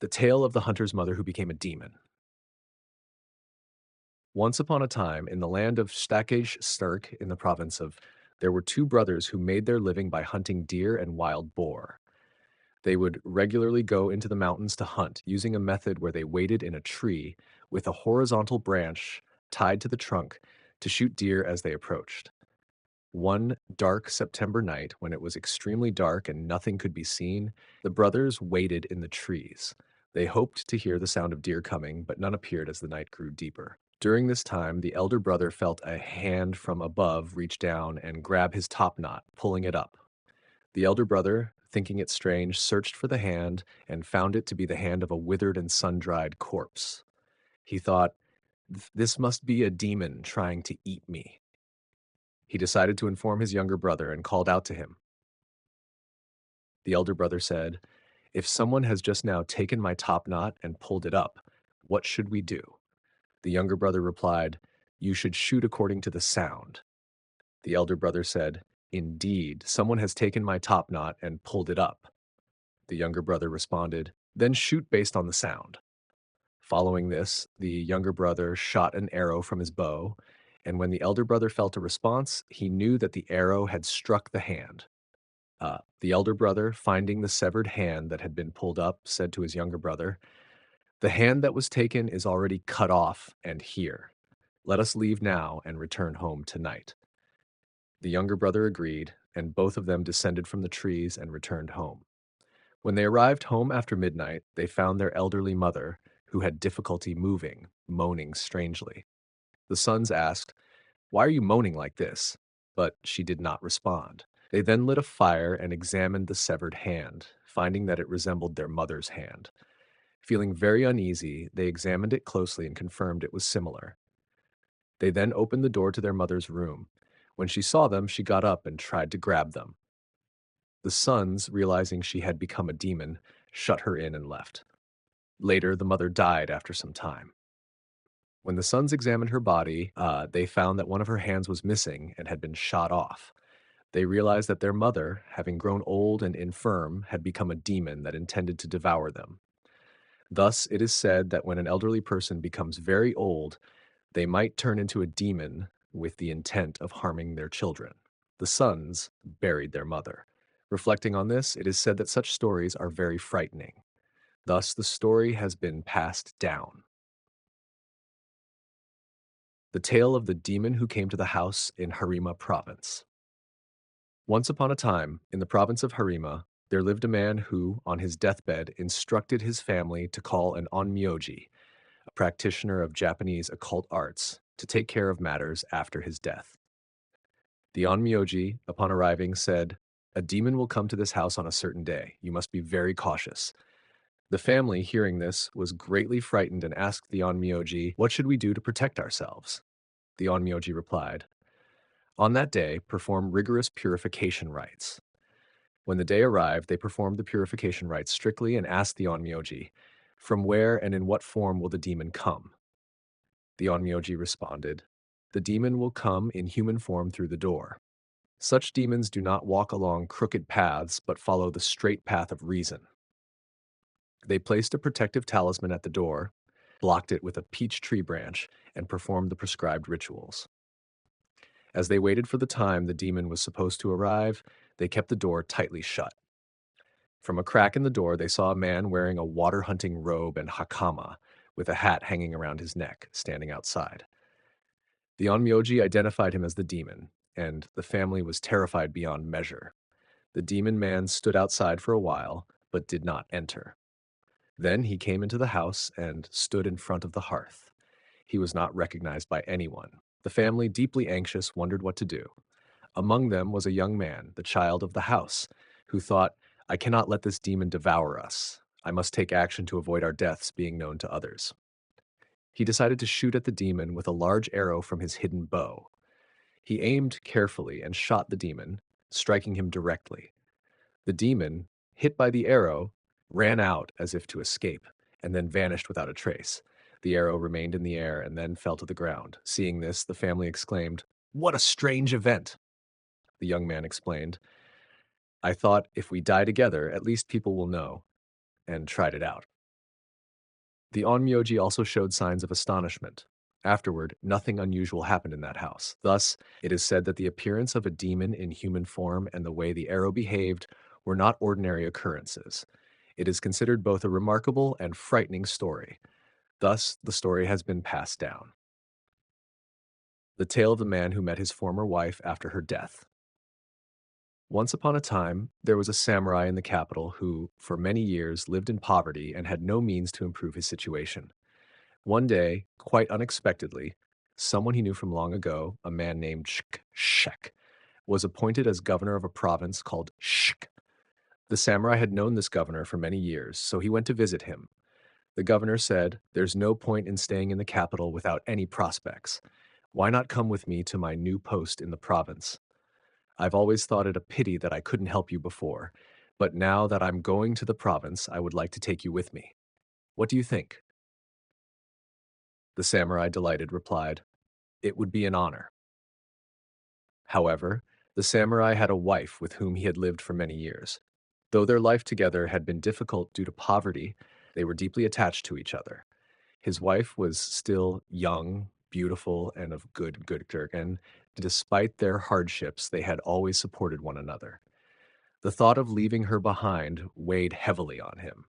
The Tale of the Hunter's Mother Who Became a Demon. Once upon a time, in the land of Stakej Sturk in the province of, there were two brothers who made their living by hunting deer and wild boar. They would regularly go into the mountains to hunt, using a method where they waited in a tree with a horizontal branch tied to the trunk to shoot deer as they approached. One dark September night, when it was extremely dark and nothing could be seen, the brothers waited in the trees. They hoped to hear the sound of deer coming, but none appeared as the night grew deeper. During this time, the elder brother felt a hand from above reach down and grab his top knot, pulling it up. The elder brother, thinking it strange, searched for the hand and found it to be the hand of a withered and sun-dried corpse. He thought, "This must be a demon trying to eat me." He decided to inform his younger brother and called out to him. The elder brother said, "If someone has just now taken my top knot and pulled it up, what should we do?" The younger brother replied, "You should shoot according to the sound." The elder brother said, "Indeed, someone has taken my top knot and pulled it up." The younger brother responded, "Then shoot based on the sound." Following this, the younger brother shot an arrow from his bow, and when the elder brother felt a response, he knew that the arrow had struck the hand. The elder brother, finding the severed hand that had been pulled up, said to his younger brother, "The hand that was taken is already cut off and here. Let us leave now and return home tonight." The younger brother agreed, and both of them descended from the trees and returned home. When they arrived home after midnight, they found their elderly mother, who had difficulty moving, moaning strangely. The sons asked, "Why are you moaning like this?" But she did not respond. They then lit a fire and examined the severed hand, finding that it resembled their mother's hand. Feeling very uneasy, they examined it closely and confirmed it was similar. They then opened the door to their mother's room. When she saw them, she got up and tried to grab them. The sons, realizing she had become a demon, shut her in and left. Later, the mother died after some time. When the sons examined her body, they found that one of her hands was missing and had been shot off. They realized that their mother, having grown old and infirm, had become a demon that intended to devour them. Thus, it is said that when an elderly person becomes very old, they might turn into a demon with the intent of harming their children. The sons buried their mother. Reflecting on this, it is said that such stories are very frightening. Thus, the story has been passed down. The Tale of the Demon Who Came to the House in Harima Province. Once upon a time, in the province of Harima, there lived a man who, on his deathbed, instructed his family to call an onmyoji, a practitioner of Japanese occult arts, to take care of matters after his death. The onmyoji, upon arriving, said, "A demon will come to this house on a certain day. You must be very cautious." The family, hearing this, was greatly frightened and asked the onmyoji, "What should we do to protect ourselves?" The onmyoji replied, "On that day, perform rigorous purification rites." When the day arrived, they performed the purification rites strictly and asked the onmyoji, "From where and in what form will the demon come?" The onmyoji responded, "The demon will come in human form through the door. Such demons do not walk along crooked paths, but follow the straight path of reason." They placed a protective talisman at the door, blocked it with a peach tree branch, and performed the prescribed rituals. As they waited for the time the demon was supposed to arrive, they kept the door tightly shut. From a crack in the door, they saw a man wearing a water hunting robe and hakama, with a hat hanging around his neck, standing outside. The onmyoji identified him as the demon, and the family was terrified beyond measure. The demon man stood outside for a while, but did not enter. Then he came into the house and stood in front of the hearth. He was not recognized by anyone. The family, deeply anxious, wondered what to do. Among them was a young man, the child of the house, who thought, "I cannot let this demon devour us. I must take action to avoid our deaths being known to others." He decided to shoot at the demon with a large arrow from his hidden bow. He aimed carefully and shot the demon, striking him directly. The demon, hit by the arrow, ran out as if to escape, and then vanished without a trace. The arrow remained in the air and then fell to the ground. Seeing this, the family exclaimed, "What a strange event!" The young man explained, "I thought if we die together, at least people will know," and tried it out. The onmyoji also showed signs of astonishment. Afterward, nothing unusual happened in that house. Thus, it is said that the appearance of a demon in human form and the way the arrow behaved were not ordinary occurrences. It is considered both a remarkable and frightening story. Thus, the story has been passed down. The tale of the man who met his former wife after her death. Once upon a time, there was a samurai in the capital who, for many years, lived in poverty and had no means to improve his situation. One day, quite unexpectedly, someone he knew from long ago, a man named Shek, was appointed as governor of a province called Shk. The samurai had known this governor for many years, so he went to visit him. The governor said, "There's no point in staying in the capital without any prospects. Why not come with me to my new post in the province? I've always thought it a pity that I couldn't help you before, but now that I'm going to the province, I would like to take you with me. What do you think?" The samurai, delighted, replied, "It would be an honor." However, the samurai had a wife with whom he had lived for many years. Though their life together had been difficult due to poverty, they were deeply attached to each other. His wife was still young, beautiful, and of good character, and despite their hardships, they had always supported one another. The thought of leaving her behind weighed heavily on him.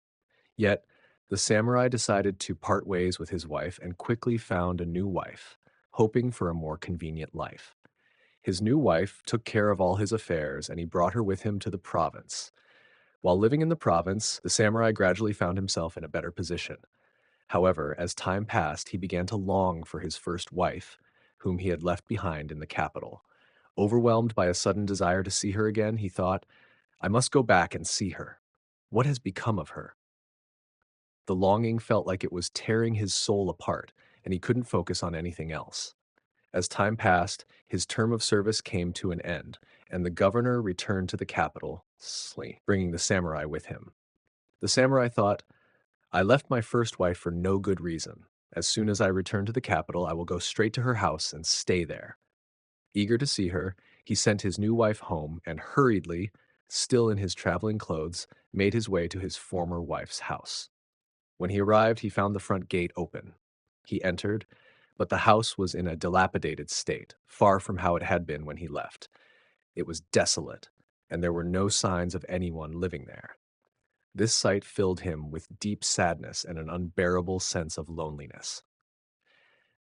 Yet, the samurai decided to part ways with his wife and quickly found a new wife, hoping for a more convenient life. His new wife took care of all his affairs, and he brought her with him to the province. While living in the province, the samurai gradually found himself in a better position. However, as time passed, he began to long for his first wife, whom he had left behind in the capital. Overwhelmed by a sudden desire to see her again, he thought, "I must go back and see her. What has become of her?" The longing felt like it was tearing his soul apart, and he couldn't focus on anything else. As time passed, his term of service came to an end, and the governor returned to the capital, bringing the samurai with him. The samurai thought, "I left my first wife for no good reason. As soon as I return to the capital, I will go straight to her house and stay there." Eager to see her, he sent his new wife home and hurriedly, still in his traveling clothes, made his way to his former wife's house. When he arrived, he found the front gate open. He entered, but the house was in a dilapidated state, far from how it had been when he left. It was desolate, and there were no signs of anyone living there. This sight filled him with deep sadness and an unbearable sense of loneliness.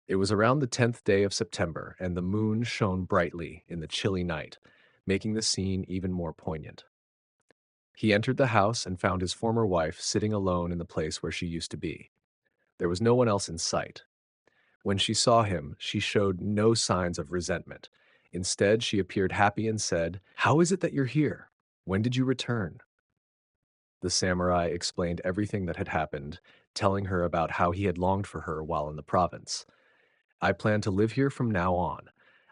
It was around the 10th day of September, and the moon shone brightly in the chilly night, making the scene even more poignant. He entered the house and found his former wife sitting alone in the place where she used to be. There was no one else in sight. When she saw him, she showed no signs of resentment. Instead, she appeared happy and said, "How is it that you're here? When did you return?" The samurai explained everything that had happened, telling her about how he had longed for her while in the province. "I plan to live here from now on.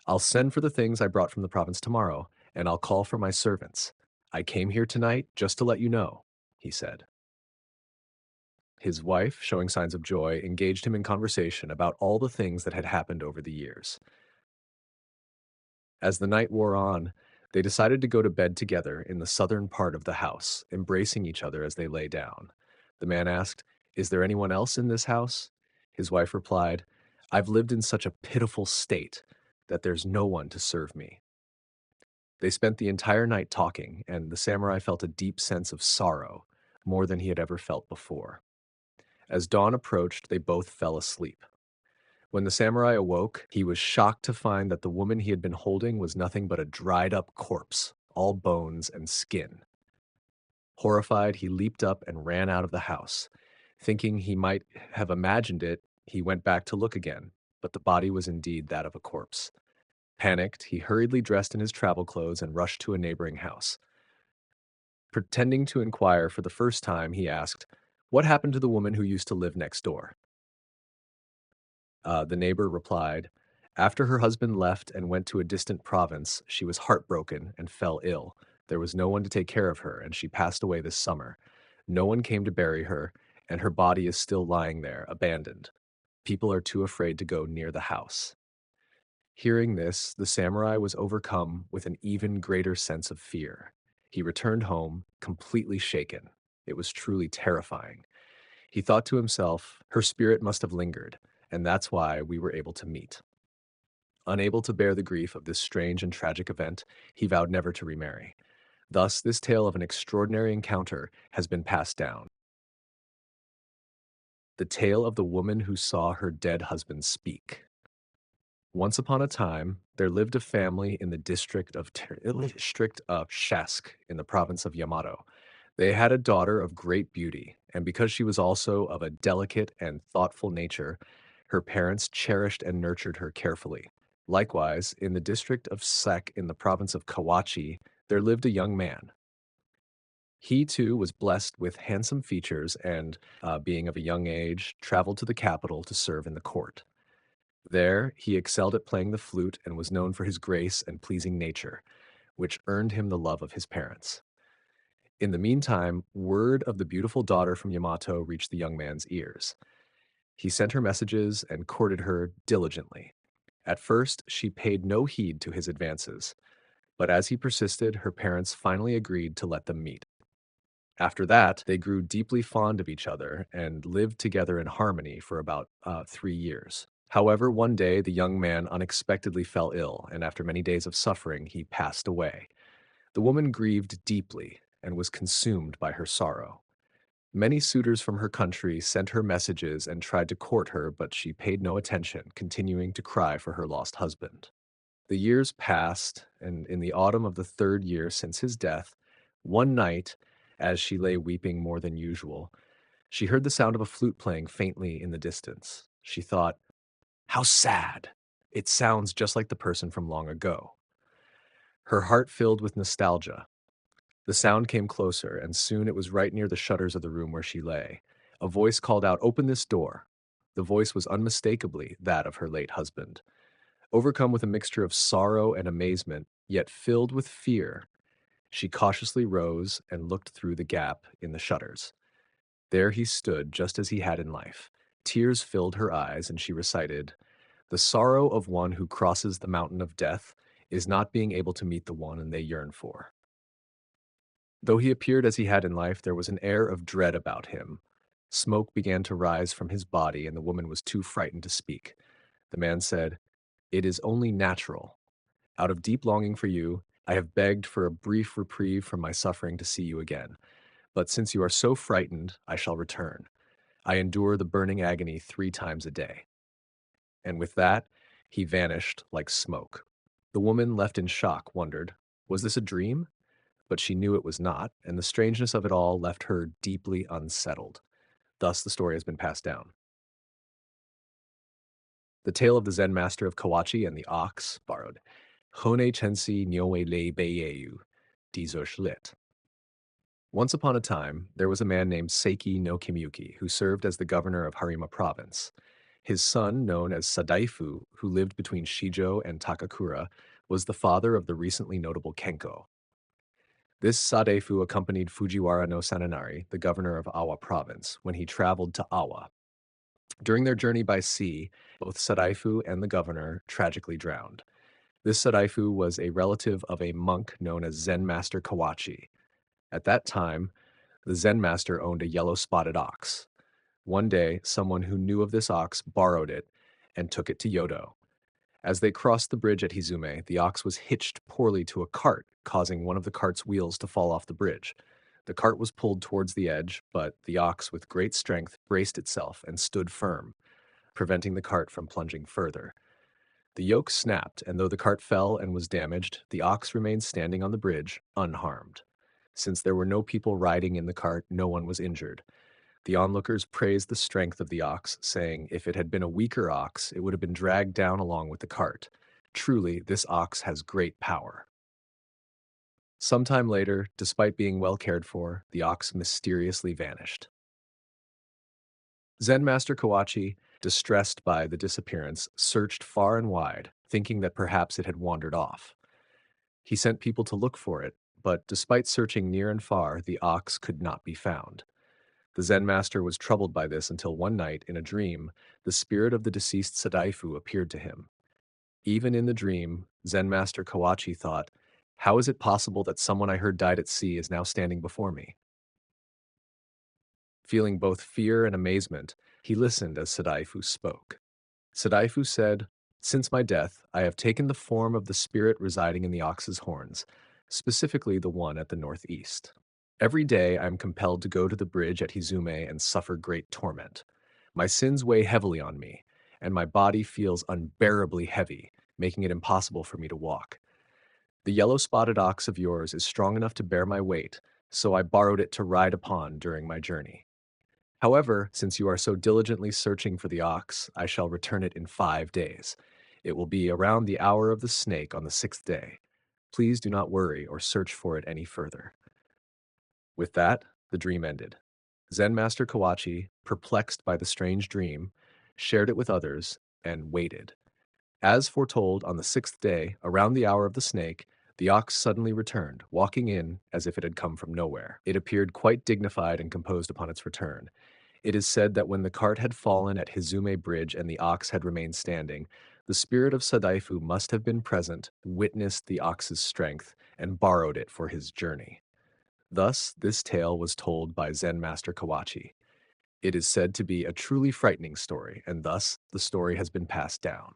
I'll send for the things I brought from the province tomorrow, and I'll call for my servants. I came here tonight just to let you know," he said. His wife, showing signs of joy, engaged him in conversation about all the things that had happened over the years. As the night wore on, they decided to go to bed together in the southern part of the house, embracing each other as they lay down. The man asked, "Is there anyone else in this house?" His wife replied, "I've lived in such a pitiful state that there's no one to serve me." They spent the entire night talking, and the samurai felt a deep sense of sorrow, more than he had ever felt before. As dawn approached, they both fell asleep. When the samurai awoke, he was shocked to find that the woman he had been holding was nothing but a dried-up corpse, all bones and skin. Horrified, he leaped up and ran out of the house. Thinking he might have imagined it, he went back to look again, but the body was indeed that of a corpse. Panicked, he hurriedly dressed in his travel clothes and rushed to a neighboring house. Pretending to inquire for the first time, he asked, "What happened to the woman who used to live next door?" The neighbor replied, "After her husband left and went to a distant province, she was heartbroken and fell ill. There was no one to take care of her, and she passed away this summer. No one came to bury her, and her body is still lying there, abandoned. People are too afraid to go near the house." Hearing this, the samurai was overcome with an even greater sense of fear. He returned home, completely shaken. It was truly terrifying. He thought to himself, her spirit must have lingered, and that's why we were able to meet. Unable to bear the grief of this strange and tragic event, he vowed never to remarry. Thus, this tale of an extraordinary encounter has been passed down. The tale of the woman who saw her dead husband speak. Once upon a time, there lived a family in the district of Shask in the province of Yamato. They had a daughter of great beauty, and because she was also of a delicate and thoughtful nature, her parents cherished and nurtured her carefully. Likewise, in the district of Sek in the province of Kawachi, there lived a young man. He too was blessed with handsome features and, being of a young age, traveled to the capital to serve in the court. There, he excelled at playing the flute and was known for his grace and pleasing nature, which earned him the love of his parents. In the meantime, word of the beautiful daughter from Yamato reached the young man's ears. He sent her messages and courted her diligently. At first, she paid no heed to his advances, but as he persisted, her parents finally agreed to let them meet. After that, they grew deeply fond of each other and lived together in harmony for about 3 years. However, one day the young man unexpectedly fell ill, and after many days of suffering, he passed away. The woman grieved deeply and was consumed by her sorrow. Many suitors from her country sent her messages and tried to court her, but she paid no attention, continuing to cry for her lost husband. The years passed, and in the autumn of the 3rd year since his death, one night, as she lay weeping more than usual, she heard the sound of a flute playing faintly in the distance. She thought, "How sad! It sounds just like the person from long ago." Her heart filled with nostalgia. The sound came closer, and soon it was right near the shutters of the room where she lay. A voice called out, "Open this door." The voice was unmistakably that of her late husband. Overcome with a mixture of sorrow and amazement, yet filled with fear, she cautiously rose and looked through the gap in the shutters. There he stood, just as he had in life. Tears filled her eyes, and she recited, "The sorrow of one who crosses the mountain of death is not being able to meet the one they yearn for." Though he appeared as he had in life, there was an air of dread about him. Smoke began to rise from his body, and the woman was too frightened to speak. The man said, "It is only natural. Out of deep longing for you, I have begged for a brief reprieve from my suffering to see you again. But since you are so frightened, I shall return. I endure the burning agony 3 times a day." And with that, he vanished like smoke. The woman, left in shock, wondered, was this a dream? But she knew it was not, and the strangeness of it all left her deeply unsettled. Thus, the story has been passed down. The tale of the Zen master of Kawachi and the ox, borrowed. Hone chensi nyoe lei beiyu, Dizosh lit. Once upon a time, there was a man named Seiki no Kimiyuki who served as the governor of Harima province. His son, known as Sadaifu, who lived between Shijo and Takakura, was the father of the recently notable Kenko. This Sadaifu accompanied Fujiwara no Sananari, the governor of Awa province, when he traveled to Awa. During their journey by sea, both Sadaifu and the governor tragically drowned. This Sadaifu was a relative of a monk known as Zen Master Kawachi. At that time, the Zen master owned a yellow-spotted ox. One day, someone who knew of this ox borrowed it and took it to Yodo. As they crossed the bridge at Hizume, the ox was hitched poorly to a cart, causing one of the cart's wheels to fall off the bridge. The cart was pulled towards the edge, but the ox, with great strength, braced itself and stood firm, preventing the cart from plunging further. The yoke snapped, and though the cart fell and was damaged, the ox remained standing on the bridge, unharmed. Since there were no people riding in the cart, no one was injured. The onlookers praised the strength of the ox, saying if it had been a weaker ox, it would have been dragged down along with the cart. Truly, this ox has great power. Sometime later, despite being well cared for, the ox mysteriously vanished. Zen Master Kawachi, distressed by the disappearance, searched far and wide, thinking that perhaps it had wandered off. He sent people to look for it, but despite searching near and far, the ox could not be found. The Zen master was troubled by this until one night, in a dream, the spirit of the deceased Sadaifu appeared to him. Even in the dream, Zen master Kawachi thought, "How is it possible that someone I heard died at sea is now standing before me?" Feeling both fear and amazement, he listened as Sadaifu spoke. Sadaifu said, "Since my death, I have taken the form of the spirit residing in the ox's horns, specifically the one at the northeast. Every day I am compelled to go to the bridge at Hizume and suffer great torment. My sins weigh heavily on me, and my body feels unbearably heavy, making it impossible for me to walk. The yellow-spotted ox of yours is strong enough to bear my weight, so I borrowed it to ride upon during my journey. However, since you are so diligently searching for the ox, I shall return it in 5 days. It will be around the hour of the snake on the 6th day. Please do not worry or search for it any further." With that, the dream ended. Zen Master Kawachi, perplexed by the strange dream, shared it with others and waited. As foretold, on the 6th day, around the hour of the snake, the ox suddenly returned, walking in as if it had come from nowhere. It appeared quite dignified and composed upon its return. It is said that when the cart had fallen at Hizume Bridge and the ox had remained standing, the spirit of Sadaifu must have been present, witnessed the ox's strength, and borrowed it for his journey. Thus, this tale was told by Zen Master Kawachi. It is said to be a truly frightening story, and thus the story has been passed down.